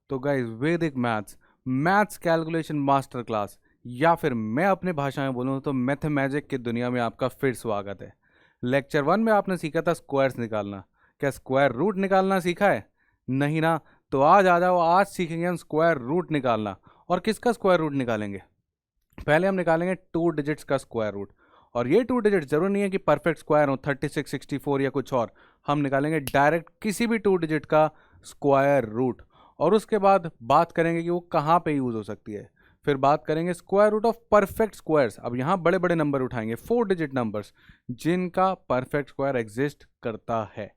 तो गाइस वैदिक maths maths calculation master class या फिर मैं अपने भाषा में बोलूँ तो मैथमेटिक की दुनिया में आपका फिर स्वागत है। लेक्चर 1 में आपने सीखा था स्क्वायर्स निकालना। क्या स्क्वायर रूट निकालना सीखा है? नहीं ना। तो आज आ जाओ, आज सीखेंगे हम स्क्वायर रूट निकालना। और किसका स्क्वायर रूट निकालेंगे? पहले हम निकालेंगे 2 डिजिट्स का स्क्वायर रूट। और ये 2 डिजिट जरूर नहीं है कि परफेक्ट स्क्वायर हो 36, 64 या कुछ और। हम निकालेंगे डायरेक्ट किसी भी 2 डिजिट का स्क्वायर रूट। और उसके बाद बात करेंगे कि वो कहाँ पे यूज हो सकती है। फिर बात करेंगे square root of perfect squares. अब यहाँ बड़े बड़े नंबर उठाएंगे, 4 डिजिट नंबर्स जिनका परफेक्ट स्क्वायर एग्जिस्ट करता है।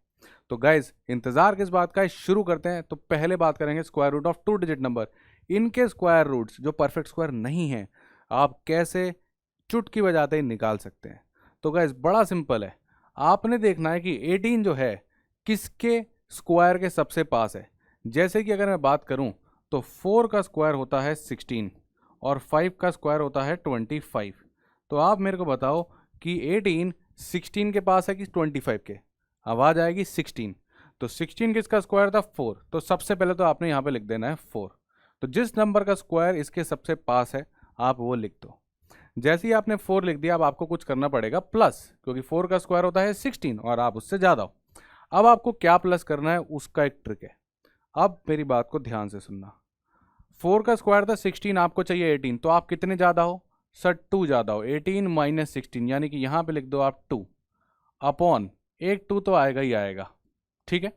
तो गाइज इंतजार किस बात का है, शुरू करते हैं। तो पहले बात करेंगे square root of 2 digit number. इनके स्क्वायर रूट्स जो परफेक्ट स्क्वायर नहीं है, आप कैसे चुटकी बजाते ही निकाल सकते हैं। तो गाइज बड़ा सिंपल है। आपने देखना है कि 18 जो है किसके स्क्वायर के सबसे पास है। जैसे कि अगर मैं बात करूं तो 4 का स्क्वायर होता है 16 और 5 का स्क्वायर होता है 25। तो आप मेरे को बताओ कि 18 16 के पास है कि 25 के? आवाज आएगी 16। तो 16 किसका स्क्वायर था? 4। तो सबसे पहले तो आपने यहाँ पे लिख देना है 4। तो जिस नंबर का स्क्वायर इसके सबसे पास है आप वो लिख दो। जैसे ही आपने 4 लिख दिया, अब आपको कुछ करना पड़ेगा प्लस, क्योंकि 4 का स्क्वायर होता है 16 और आप उससे ज़्यादा हो। अब आपको क्या प्लस करना है उसका एक ट्रिक है। अब मेरी बात को ध्यान से सुनना। 4 का स्क्वायर था 16, आपको चाहिए 18, तो आप कितने ज़्यादा हो सर? 2 ज़्यादा हो। 18 माइनस 16 यानी कि यहाँ पे लिख दो आप 2 अपॉन एक 2 तो आएगा ही आएगा। ठीक है,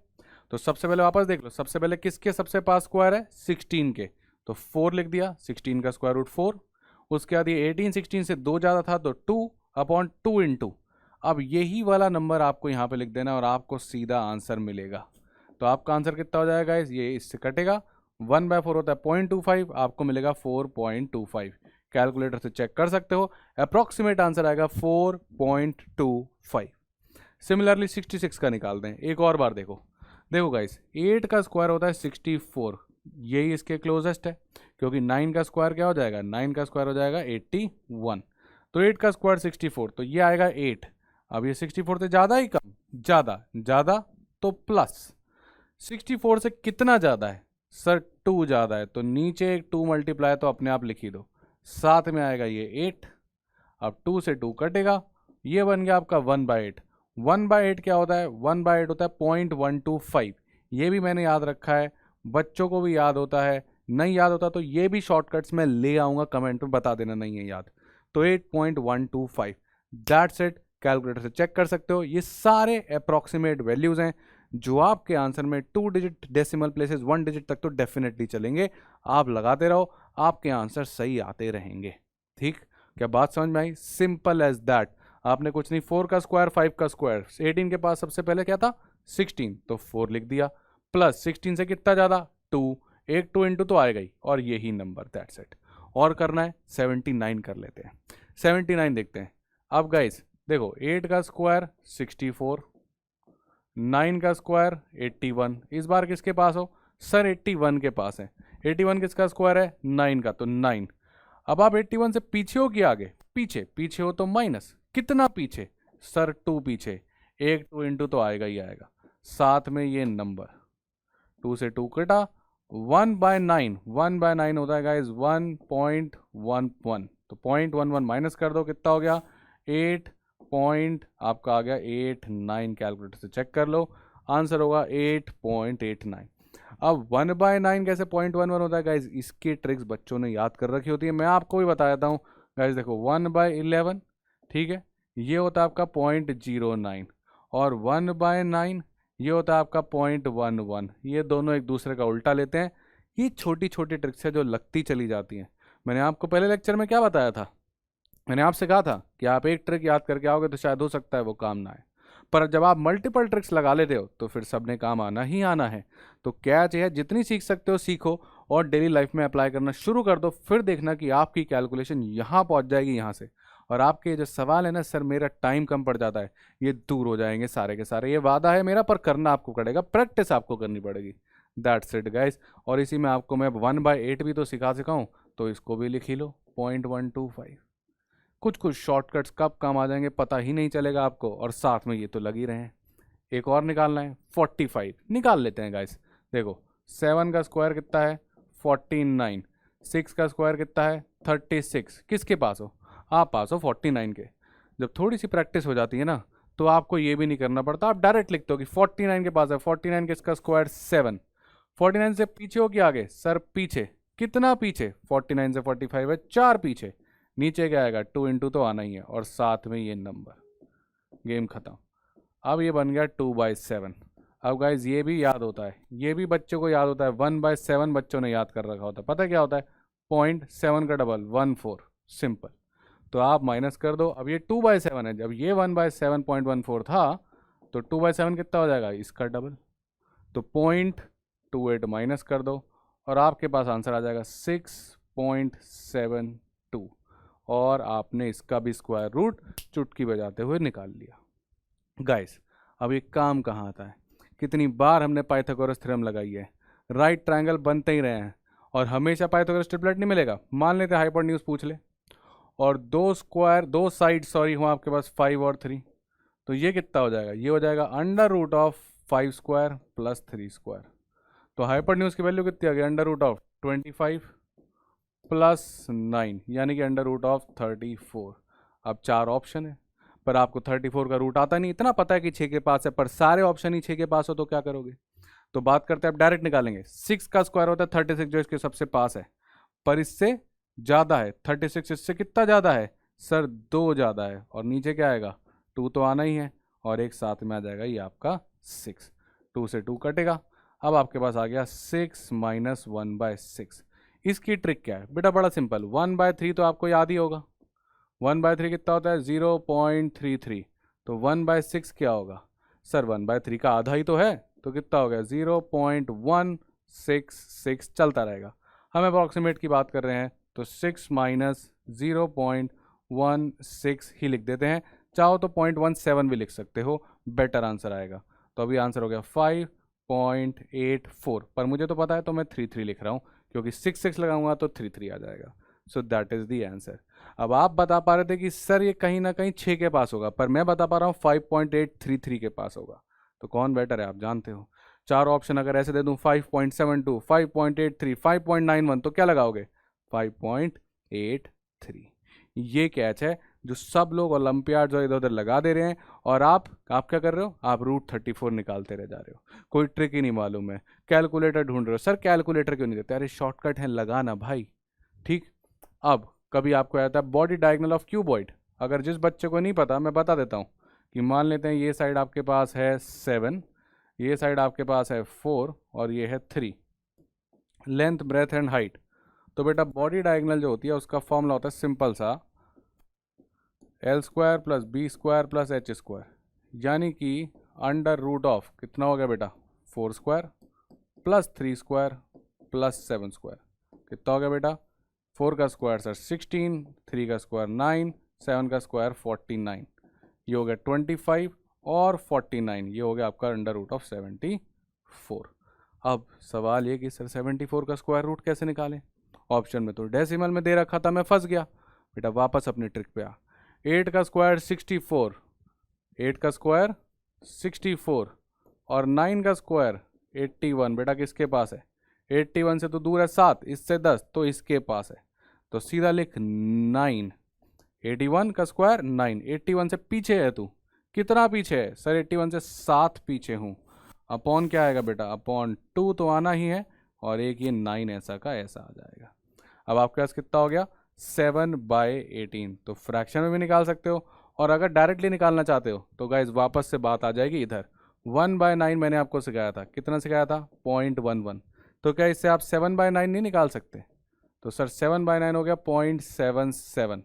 तो सबसे पहले वापस देख लो। सबसे पहले किसके सबसे पास स्क्वायर है? 16 के। तो 4 लिख दिया, 16 का स्क्वायर रूट 4। उसके बाद ये 18 16 से 2 ज़्यादा था तो 2 अपॉन 2 इंटू। अब यही वाला नंबर आपको यहाँ पे लिख देना और आपको सीधा आंसर मिलेगा। तो आपका आंसर कितना हो जाएगा? ये इससे कटेगा, 1/4 होता है 0.25, आपको मिलेगा 4.25। कैलकुलेटर से चेक कर सकते हो, अप्रॉक्सीमेट आंसर आएगा 4.25। सिमिलरली 66 का निकाल दें एक और बार। देखो देखो गाइस, 8 का स्क्वायर होता है 64, यही इसके क्लोजेस्ट है। क्योंकि 9 का स्क्वायर क्या हो जाएगा? 9 का स्क्वायर हो जाएगा 81। तो 8 का स्क्वायर 64, तो ये आएगा 8। अब ये 64 से ज़्यादा ही कम? ज़्यादा। ज़्यादा तो प्लस। 64 से कितना ज़्यादा है सर? 2 ज़्यादा है, तो नीचे एक 2 मल्टीप्लाई तो अपने आप लिख ही दो, साथ में आएगा ये 8। अब 2 से 2 कटेगा, ये बन गया आपका 1/8। 1/8 क्या होता है? 1/8 होता है 0.125। ये भी मैंने याद रखा है, बच्चों को भी याद होता है। नहीं याद होता तो ये भी शॉर्टकट्स में ले आऊँगा, कमेंट में बता देना नहीं है याद। तो 8.125, दैट्स इट। कैलकुलेटर से चेक कर सकते हो, ये सारे अप्रॉक्सीमेट वैल्यूज़ हैं जो आपके आंसर में 2 डिजिट डेसिमल प्लेसेस 1 डिजिट तक तो डेफिनेटली चलेंगे। आप लगाते रहो, आपके आंसर सही आते रहेंगे। ठीक, क्या बात समझ में आई? Simple as that. आपने कुछ नहीं, 4 का स्क्वायर 5 का स्क्वायर, 18 के पास सबसे पहले क्या था? 16, तो 4 लिख दिया, प्लस 16 से कितना ज़्यादा? 2। एक 2 इंटू तो आएगा ही, और यही नंबर, दैट्स इट। और करना है 79 कर लेते हैं। 79 देखते हैं। अब गाइस देखो, 8 का स्क्वायर 64, 9 का स्क्वायर 81। इस बार किसके पास हो सर? 81 के पास है। 81 किसका स्क्वायर है? 9 का, तो 9। अब आप 81 से पीछे हो कि आगे? पीछे। पीछे हो तो माइनस, कितना पीछे सर? 2 पीछे। एक 2 इंटू तो आएगा ही आएगा, साथ में ये नंबर। 2 से 2 कटा, 1/9। 1/9 होता है गाइज 1.11। तो 0.11 माइनस कर दो, कितना हो गया? 8 पॉइंट आपका आ गया 89। कैलकुलेटर से चेक कर लो, आंसर होगा 8.89। अब 1/9 कैसे 0.11 होता है गाइज? इसकी ट्रिक्स बच्चों ने याद कर रखी होती है, मैं आपको भी बता देता हूँ गाइज। देखो 1/11, ठीक है, ये होता है आपका 0.09, और 1/9 ये होता है आपका 0.11। ये दोनों एक दूसरे का उल्टा लेते हैं। ये छोटी छोटी ट्रिक्स है जो लगती चली जाती हैं। मैंने आपको पहले लेक्चर में क्या बताया था? मैंने आपसे कहा था कि आप एक ट्रिक याद करके आओगे तो शायद हो सकता है वो काम ना आए, पर जब आप मल्टीपल ट्रिक्स लगा लेते हो तो फिर सबने काम आना ही आना है। तो क्या चाहिए, जितनी सीख सकते हो सीखो और डेली लाइफ में अप्लाई करना शुरू कर दो। फिर देखना कि आपकी कैलकुलेशन यहाँ पहुँच जाएगी यहाँ से, और आपके जो सवाल है ना सर मेरा टाइम कम पड़ जाता है, ये दूर हो जाएंगे सारे के सारे। ये वादा है मेरा, पर करना आपको पड़ेगा, प्रैक्टिस आपको करनी पड़ेगी। That's it guys. और इसी में आपको मैं 1/8 भी तो सिखा सिखाऊँ, तो इसको भी लिख ही लो 0.125। कुछ कुछ शॉर्टकट्स कब काम आ जाएंगे पता ही नहीं चलेगा आपको, और साथ में ये तो लग ही रहे हैं। एक और निकालना है 45, निकाल लेते हैं गाइस। देखो 7 का स्क्वायर कितना है 49, 6 का स्क्वायर कितना है 36। किसके पास हो आप? पास हो 49 के। जब थोड़ी सी प्रैक्टिस हो जाती है ना तो आपको ये भी नहीं करना पड़ता, आप डायरेक्ट लिखते हो कि 49 के पास है। 49 किसका स्क्वायर 7। 49 से पीछे हो कि आगे? सर पीछे। कितना पीछे? 49 से 45 है 4 पीछे। नीचे क्या आएगा 2 इंटू तो आना ही है और साथ में ये नंबर। गेम खत्म। अब ये बन गया 2/7। अब गाइज ये भी याद होता है, ये भी बच्चों को याद होता है। 1/7 बच्चों ने याद कर रखा होता है। पता है क्या होता है? 0.7 का डबल 14। सिंपल। तो आप माइनस कर दो। अब ये 2/7 है, जब ये 1/7.14 था तो 2/7 कितना हो जाएगा? इसका डबल। तो 0.28 माइनस कर दो और आपके पास आंसर आ जाएगा 6.72। और आपने इसका भी स्क्वायर रूट चुटकी बजाते हुए निकाल लिया। गाइस अब ये काम कहाँ आता है? कितनी बार हमने पाइथागोरस थ्योरम लगाई है, राइट ट्रायंगल बनते ही रहे हैं और हमेशा पाइथागोरस ट्रिपलेट नहीं मिलेगा। मान लेते हाइपोटेन्यूज पूछ ले और दो साइड सॉरी हुआ आपके पास 5 और 3, तो ये कितना हो जाएगा? ये हो जाएगा under root of 5 square plus 3 square. तो हाइपोटेन्यूज की वैल्यू कितनी आ गई? अंडर रूट ऑफ 25 प्लस 9 यानी कि अंडर रूट ऑफ 34। अब 4 ऑप्शन है पर आपको 34 का रूट आता नहीं। इतना पता है कि 6 के पास है पर सारे ऑप्शन ही 6 के पास हो तो क्या करोगे? तो बात करते हैं, आप डायरेक्ट निकालेंगे। 6 का स्क्वायर होता है 36 जो इसके सबसे पास है, पर इससे ज़्यादा है। 36 इससे कितना ज़्यादा है? सर 2 ज़्यादा है। और नीचे क्या आएगा? 2 तो आना ही है और एक साथ में आ जाएगा ये आपका 6। 2 से 2 कटेगा। अब आपके पास आ गया 6 माइनस 1/6। इसकी ट्रिक क्या है बेटा? बड़ा सिंपल। 1/3 तो आपको याद ही होगा। 1/3 कितना होता है? 0.33। तो 1/6 क्या होगा? सर 1/3 का आधा ही तो है, तो कितना हो गया? 0.166। चलता रहेगा। हम अप्रॉक्सीमेट की बात कर रहे हैं तो 6 माइनस 0.16 ही लिख देते हैं। चाहो तो 0.17 भी लिख सकते हो, बेटर आंसर आएगा। तो अभी आंसर हो गया 5.84। पर मुझे तो पता है तो मैं 33 लिख रहा हूँ, क्योंकि 6 लगाऊंगा तो 33 आ जाएगा। So that is the answer. अब आप बता पा रहे थे कि सर ये कहीं ना कहीं 6 के पास होगा, पर मैं बता पा रहा हूँ 5.833 के पास होगा। तो कौन बेटर है आप जानते हो। 4 ऑप्शन अगर ऐसे दे दूँ 5.72, 5.83, 5.91, तो क्या लगाओगे? 5.83। ये कैच है जो सब लोग ओलंपियाड और इधर उधर लगा दे रहे हैं और आप क्या कर रहे हो? आप रूट 34 निकालते रह जा रहे हो। कोई ट्रिक ही नहीं मालूम है, कैलकुलेटर ढूंढ रहे हो। सर कैलकुलेटर क्यों नहीं देते? अरे शॉर्टकट है, लगाना भाई। ठीक। अब कभी आपको आता है बॉडी डायगोनल ऑफ क्यूबॉइड। अगर जिस बच्चे को नहीं पता मैं बता देता हूँ कि मान लेते हैं ये साइड आपके पास है 7, ये साइड आपके पास है 4 और ये है 3, लेंथ ब्रेथ एंड हाइट। तो बेटा बॉडी डायगोनल जो होती है उसका फॉर्मूला होता है सिंपल सा, L square plus B square plus H square, यानी कि अंडर रूट ऑफ कितना हो गया बेटा? 4 square plus 3 square plus 7 square. कितना हो गया बेटा? 4 का स्क्वायर सर 16, 3 का स्क्वायर 9, 7 का स्क्वायर 49। ये हो गया 25 और 49, ये हो गया आपका अंडर रूट ऑफ 74। अब सवाल ये कि सर 74 का स्क्वायर रूट कैसे निकालें? ऑप्शन में तो डेसिमल में दे रखा था, मैं फंस गया। बेटा वापस अपनी ट्रिक पे आ। 8 का स्क्वायर 64, 8 का स्क्वायर 64 और 9 का स्क्वायर 81। बेटा किसके पास है? 81 से तो दूर है 7, इससे 10, तो इसके पास है। तो सीधा लिख 9। 81 का स्क्वायर 9, 81 से पीछे है तू। कितना पीछे है? सर 81 से 7 पीछे हूँ। अपॉन क्या आएगा बेटा? अपॉन 2 तो आना ही है और एक ये 9 ऐसा का ऐसा आ जाएगा। अब आपके पास कितना हो गया? 7/18। तो फ्रैक्शन में भी निकाल सकते हो और अगर डायरेक्टली निकालना चाहते हो तो गाइज वापस से बात आ जाएगी इधर। 1/9 मैंने आपको सिखाया था। कितना सिखाया था? 0.11। तो क्या इससे आप 7/9 नहीं निकाल सकते? तो सर 7/9 हो गया 0.77।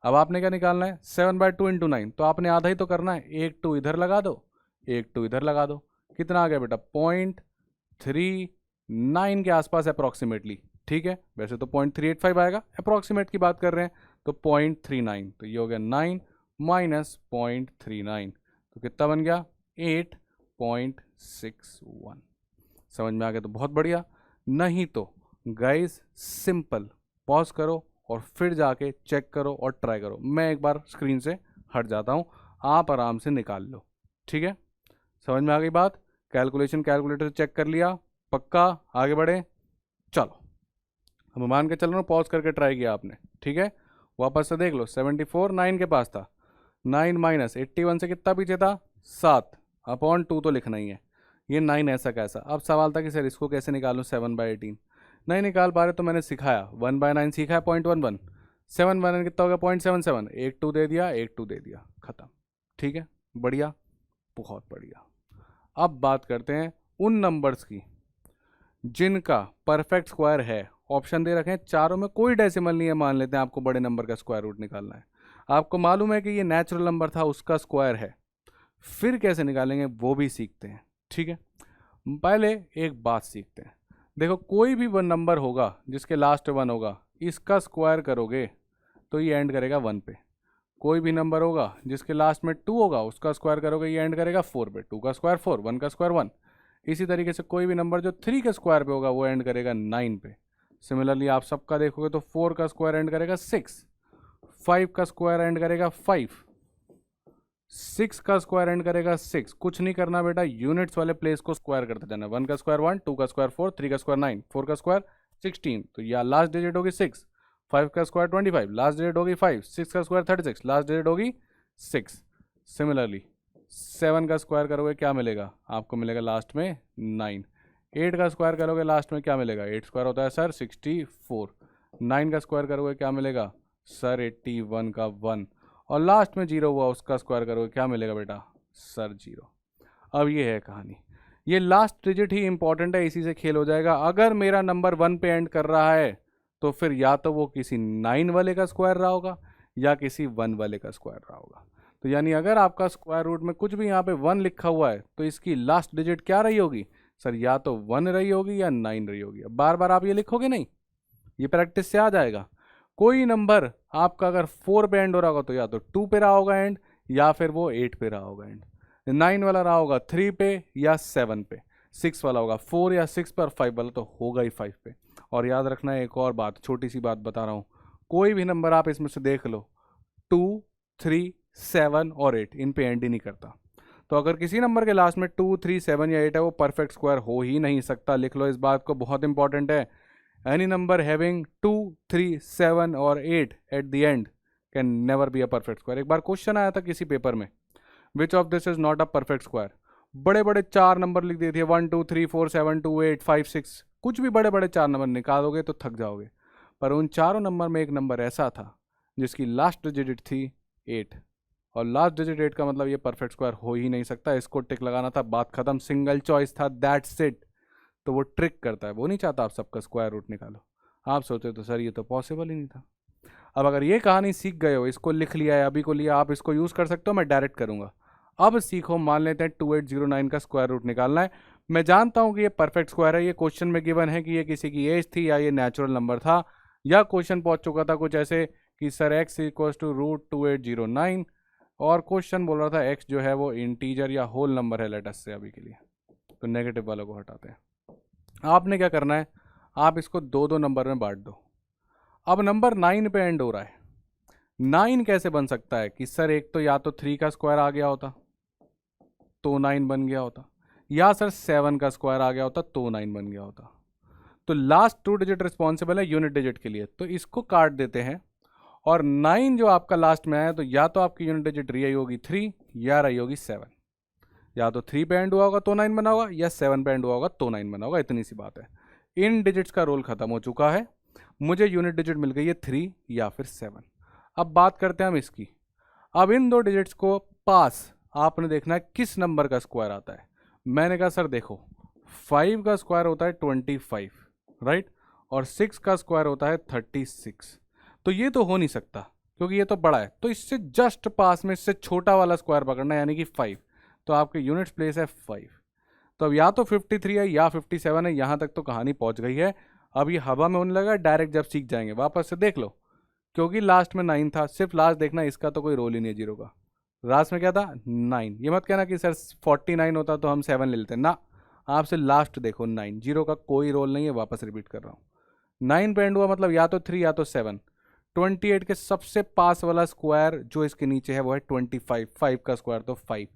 अब आपने क्या निकालना है? 7/2 इंटू 9, तो आपने आधा ही तो करना है। एक 2 इधर लगा दो, एक 2 इधर लगा दो। कितना आ गया बेटा? 0.39 के आसपास अप्रॉक्सीमेटली। ठीक है, वैसे तो 0.385 आएगा, अप्रॉक्सीमेट की बात कर रहे हैं तो 0.39। तो ये हो गया 9 माइनस 0.39, तो कितना बन गया? 8.61। समझ में आ गया तो बहुत बढ़िया, नहीं तो गाइस सिंपल पॉज करो और फिर जाके चेक करो और ट्राई करो। मैं एक बार स्क्रीन से हट जाता हूँ, आप आराम से निकाल लो। ठीक है, समझ में आ गई बात? कैलकुलेशन कैलकुलेटर से चेक कर लिया, पक्का? आगे बढ़े, चलो। हम मान के चल रहा हूँ, पॉज करके ट्राई किया आपने, ठीक है। वापस से देख लो, 74 9 के पास था, 9 माइनस 81 से कितना पीछे था, 7 अपॉन 2 तो लिखना ही है। ये 9 ऐसा कैसा। अब सवाल था कि सर इसको कैसे निकालूं 7/18। नहीं निकाल पा रहे तो मैंने सिखाया, 1/9 सीखा है 0.11, 7/9 कितना हो गया 0.77, एक 2 दे दिया, एक 2 दे दिया, खत्म। ठीक है, बढ़िया, बहुत बढ़िया। अब बात करते हैं उन नंबर्स की जिनका परफेक्ट स्क्वायर है। ऑप्शन दे रखे हैं, चारों में कोई डेसिमल नहीं है, मान लेते हैं आपको बड़े नंबर का स्क्वायर रूट निकालना है। आपको मालूम है कि ये नेचुरल नंबर था, उसका स्क्वायर है, फिर कैसे निकालेंगे वो भी सीखते हैं। ठीक है, पहले एक बात सीखते हैं। देखो, कोई भी वन नंबर होगा जिसके लास्ट 1 होगा, इसका स्क्वायर करोगे तो ये एंड करेगा 1 पे। कोई भी नंबर होगा जिसके लास्ट में 2 होगा, उसका स्क्वायर करोगे ये एंड करेगा 4 पे। 2 का स्क्वायर 4, 1 का स्क्वायर 1। इसी तरीके से कोई भी नंबर जो 3 के स्क्वायर पे होगा वो एंड करेगा 9 पे। सिमिलरली आप सबका देखोगे तो 4 का स्क्वायर एंड करेगा 6, 5 का स्क्वायर एंड करेगा 5, 6 का स्क्वायर एंड करेगा 6। कुछ नहीं करना बेटा, यूनिट्स वाले प्लेस को स्क्वायर करते जाना। 1 का स्क्वायर 1, 2 का स्क्वायर 4, 3 का स्क्वायर 9, 4 का स्क्वायर 16, तो या लास्ट डिजिट होगी 6, 5 का स्क्वायर 25, लास्ट डिजिट होगी 5, 6 का स्क्वायर 36, लास्ट डिजिट होगी 6। सिमिलरली 7 का स्क्वायर करोगे क्या मिलेगा, आपको मिलेगा लास्ट में 9। 8 का स्क्वायर करोगे लास्ट में क्या मिलेगा, 8 स्क्वायर होता है सर 64। 9 का स्क्वायर करोगे क्या मिलेगा सर 81 का 1, और लास्ट में 0 हुआ उसका स्क्वायर करोगे क्या मिलेगा बेटा सर 0। अब ये है कहानी, ये लास्ट डिजिट ही इंपॉर्टेंट है, इसी से खेल हो जाएगा। अगर मेरा नंबर 1 पे एंड कर रहा है तो फिर या तो वो किसी 9 वाले का स्क्वायर रहा होगा या किसी 1 वाले का स्क्वायर रहा होगा। तो यानी अगर आपका स्क्वायर रूट में कुछ भी यहाँ पे 1 लिखा हुआ है तो इसकी लास्ट डिजिट क्या रही होगी सर, या तो 1 रही होगी या 9 रही होगी। अब बार बार आप ये लिखोगे नहीं, ये प्रैक्टिस से आ जाएगा। कोई नंबर आपका अगर 4 पे एंड हो रहा होगा तो या तो 2 पे रहा होगा एंड, या फिर वो 8 पे रहा होगा एंड। 9 वाला रहा होगा 3 पे या 7 पे, 6 वाला होगा 4 या 6 पर, 5 वाला तो होगा ही 5 पे। और याद रखना है एक और बात, छोटी सी बात बता रहा हूँ, कोई भी नंबर आप इसमें से देख लो, 2, 3, 7 और 8 इन पे एंड ही नहीं करता। तो अगर किसी नंबर के लास्ट में 2, 3, 7 या 8 है, वो परफेक्ट स्क्वायर हो ही नहीं सकता। लिख लो इस बात को, बहुत इंपॉर्टेंट है। एनी नंबर हैविंग 2, 3, 7 और 8 at the end can never be a perfect square. एक बार क्वेश्चन आया था किसी पेपर में, which of this is not a perfect square. बड़े बड़े 4 नंबर लिख दिए थे, 1, 2, 3, 4, 7, 2, 8, 5, 6, कुछ भी बड़े बड़े 4 नंबर निकालोगे तो थक जाओगे। पर उन चारों नंबर में एक नंबर ऐसा था जिसकी लास्ट डिजिट थी 8, और लास्ट डिजिट 8 का मतलब ये परफेक्ट स्क्वायर हो ही नहीं सकता। इसको टिक लगाना था, बात खत्म, सिंगल चॉइस था, दैट्स इट। तो वो ट्रिक करता है, वो नहीं चाहता आप सबका स्क्वायर रूट निकालो। आप सोचते तो सर ये तो पॉसिबल ही नहीं था। अब अगर ये कहानी सीख गए हो, इसको लिख लिया है, अभी को लिया, आप इसको यूज़ कर सकते हो, मैं डायरेक्ट करूँगा। अब सीखो, मान लेते हैं 2809 का स्क्वायर रूट निकालना है। मैं जानता हूँ कि ये परफेक्ट स्क्वायर है, ये क्वेश्चन में गिवन है कि ये किसी की एज थी या ये नेचुरल नंबर था, या क्वेश्चन पहुँच चुका था कुछ ऐसे कि सर x इक्वल्स टू √2809, और क्वेश्चन बोल रहा था x जो है वो इंटीजर या होल नंबर है लेटस से अभी के लिए, तो नेगेटिव वालों को हटाते हैं। आपने क्या करना है, आप इसको 2-2 नंबर में बांट दो। अब नंबर 9 पे एंड हो रहा है, 9 कैसे बन सकता है कि सर एक तो या तो 3 का स्क्वायर आ गया होता तो 9 बन गया होता, या सर 7 का स्क्वायर आ गया होता तो 9 बन गया होता। तो लास्ट 2 डिजिट रिस्पॉन्सिबल है यूनिट डिजिट के लिए, तो इसको काट देते हैं, और 9 जो आपका लास्ट में आया तो या तो आपकी यूनिट डिजिट रही होगी 3 या रही होगी 7। या तो 3 पे एंड हुआ होगा तो 9 बना होगा, या 7 पे एंड हुआ होगा तो 9 बना होगा, इतनी सी बात है। इन डिजिट्स का रोल खत्म हो चुका है, मुझे यूनिट डिजिट मिल गई है 3 या फिर 7। अब बात करते हैं हम इसकी। अब इन 2 डिजिट्स को पास आपने देखना है किस नंबर का स्क्वायर आता है। मैंने कहा सर देखो, 5 का स्क्वायर होता है 25, राइट, और 6 का स्क्वायर होता है 36। तो ये तो हो नहीं सकता क्योंकि ये तो बड़ा है, तो इससे जस्ट पास में इससे छोटा वाला स्क्वायर पकड़ना है, यानी कि 5। तो आपके यूनिट्स प्लेस है 5। तो अब या तो 53 है या 57 है, यहाँ तक तो कहानी पहुँच गई है। अब ये हवा में होने लगा, डायरेक्ट जब सीख जाएंगे वापस से देख लो, क्योंकि लास्ट में 9 था, सिर्फ लास्ट देखना, इसका तो कोई रोल ही नहीं है 0 का। लास्ट में क्या था 9। ये मत कहना कि सर 49 होता तो हम 7 ले लेते ना, आपसे लास्ट देखो 9, 0 का कोई रोल नहीं है। वापस रिपीट कर रहा हूँ, 9 पे एंड हुआ मतलब या तो 3 या तो 7। 28 के सबसे पास वाला स्क्वायर जो इसके नीचे है वो है 25, 5 का स्क्वायर तो 5।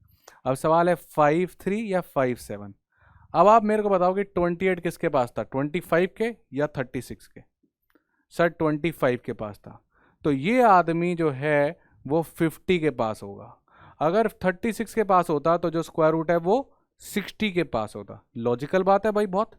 अब सवाल है 5 3 या 5 7। अब आप मेरे को बताओ कि 28 किसके पास था, 25 के या 36 के? सर 25 के पास था, तो ये आदमी जो है वो 50 के पास होगा। अगर 36 के पास होता तो जो स्क्वायर रूट है वो 60 के पास होता। लॉजिकल बात है भाई बहुत।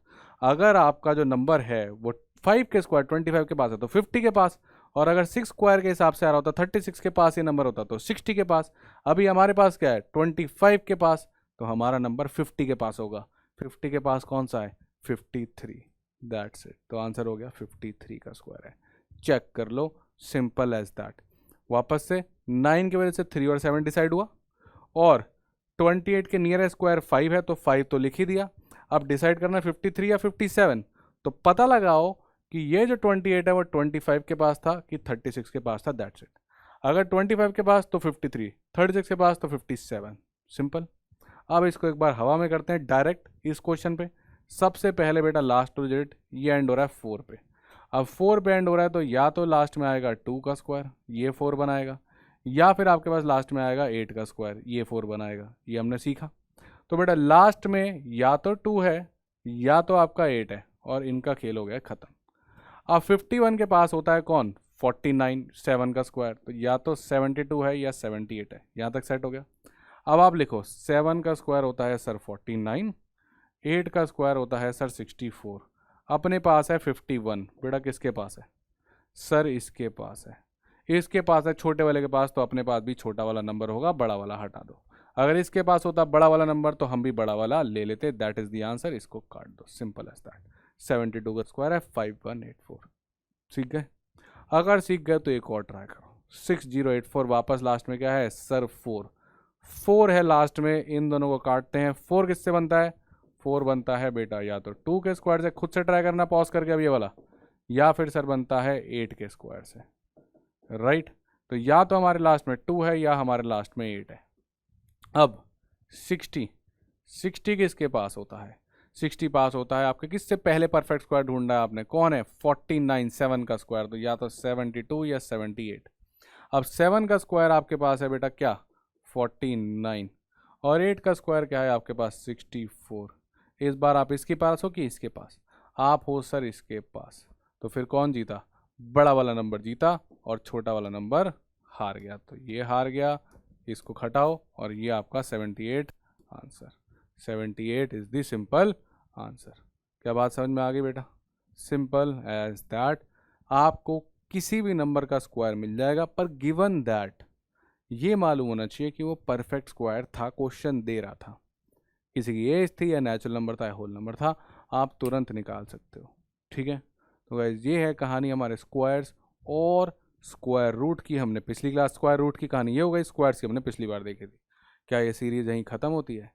अगर आपका जो नंबर है वो 5 के स्क्वायर 25 के पास है तो 50 के पास, और अगर 6 स्क्वायर के हिसाब से आ रहा होता 36 के पास ये नंबर होता तो 60 के पास। अभी हमारे पास क्या है, 25 के पास, तो हमारा नंबर 50 के पास होगा। 50 के पास कौन सा है, 53। दैट्स इट, तो आंसर हो गया 53 का स्क्वायर है। चेक कर लो, सिंपल एज दैट। वापस से 9 की वजह से 3 और 7 डिसाइड हुआ, और 28 के नियरेस्ट स्क्वायर 5 है तो 5 तो लिख ही दिया। अब डिसाइड करना 53 या 57, तो पता लगाओ कि ये जो 28 है वो 25 के पास था कि 36 के पास था। That's it. अगर 25 के पास तो 53, 36 के पास तो 57। सिंपल। अब इसको एक बार हवा में करते हैं डायरेक्ट इस क्वेश्चन पे। सबसे पहले बेटा लास्ट डिजिट ये एंड हो रहा है 4 पे। अब 4 पे एंड हो रहा है तो या तो लास्ट में आएगा 2 का स्क्वायर, ये 4 बनाएगा, या फिर आपके पास लास्ट में आएगा 8 का स्क्वायर, ये 4 बनाएगा। ये हमने सीखा। तो बेटा लास्ट में या तो 2 है या तो आपका 8 है, और इनका खेल हो गया ख़त्म। अब 51 के पास होता है कौन, 49, 7 का स्क्वायर, तो या तो 72 है या 78 है। यहाँ तक सेट हो गया। अब आप लिखो 7 का स्क्वायर होता है सर 49, 8 का स्क्वायर होता है सर 64, अपने पास है 51। बेटा किसके पास है, सर इसके पास है। इसके पास है छोटे वाले के पास, तो अपने पास भी छोटा वाला नंबर होगा, बड़ा वाला हटा दो। अगर इसके पास होता बड़ा वाला नंबर तो हम भी बड़ा वाला ले लेते। दैट इज द आंसर, इसको काट दो, सिंपल एज दैट। 72 का स्क्वायर है 5184। सीख गए? अगर सीख गए तो एक और ट्राई करो, 6084। वापस लास्ट में क्या है सर, 4 है लास्ट में, इन दोनों को काटते हैं। 4 किससे बनता है, 4 बनता है बेटा या तो 2 के स्क्वायर से, खुद से ट्राई करना पॉज करके अब ये वाला, या फिर सर बनता है 8 के स्क्वायर से। राइट, तो या तो हमारे लास्ट में 2 है या हमारे लास्ट में 8 है। अब 60 किसके पास होता है, 60 पास होता है आपके किससे, पहले परफेक्ट स्क्वायर ढूंढना है आपने, कौन है 49, 7 का स्क्वायर, तो या तो 72 या 78। अब 7 का स्क्वायर आपके पास है बेटा क्या, 49, और 8 का स्क्वायर क्या है आपके पास 64। इस बार आप इसके पास हो कि इसके पास, आप हो सर इसके पास। तो फिर कौन जीता, बड़ा वाला नंबर जीता और छोटा वाला नंबर हार गया। तो ये हार गया, इसको घटाओ, और ये आपका 78 answer. 78 is the simple answer. क्या बात समझ में आ गई बेटा? Simple as that. आपको किसी भी नंबर का स्क्वायर मिल जाएगा, पर गिवन दैट ये मालूम होना चाहिए कि वो परफेक्ट स्क्वायर था, क्वेश्चन दे रहा था, किसी की एज थी या नेचुरल नंबर था या होल नंबर था, आप तुरंत निकाल सकते हो। ठीक है, तो गाइस ये है कहानी हमारे स्क्वायर्स और स्क्वायर रूट की। हमने पिछली क्लास स्क्वायर रूट की कहानी ये हो गई, स्क्वायर्स की हमने पिछली बार देखी थी। क्या ये सीरीज़ यहीं ख़त्म होती है?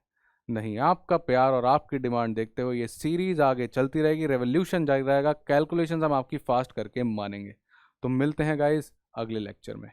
नहीं, आपका प्यार और आपकी डिमांड देखते हुए ये सीरीज़ आगे चलती रहेगी, रेवोल्यूशन जारी रहेगा, कैलकुलेशंस हम आपकी फास्ट करके मानेंगे। तो मिलते हैं गाइस अगले लेक्चर में।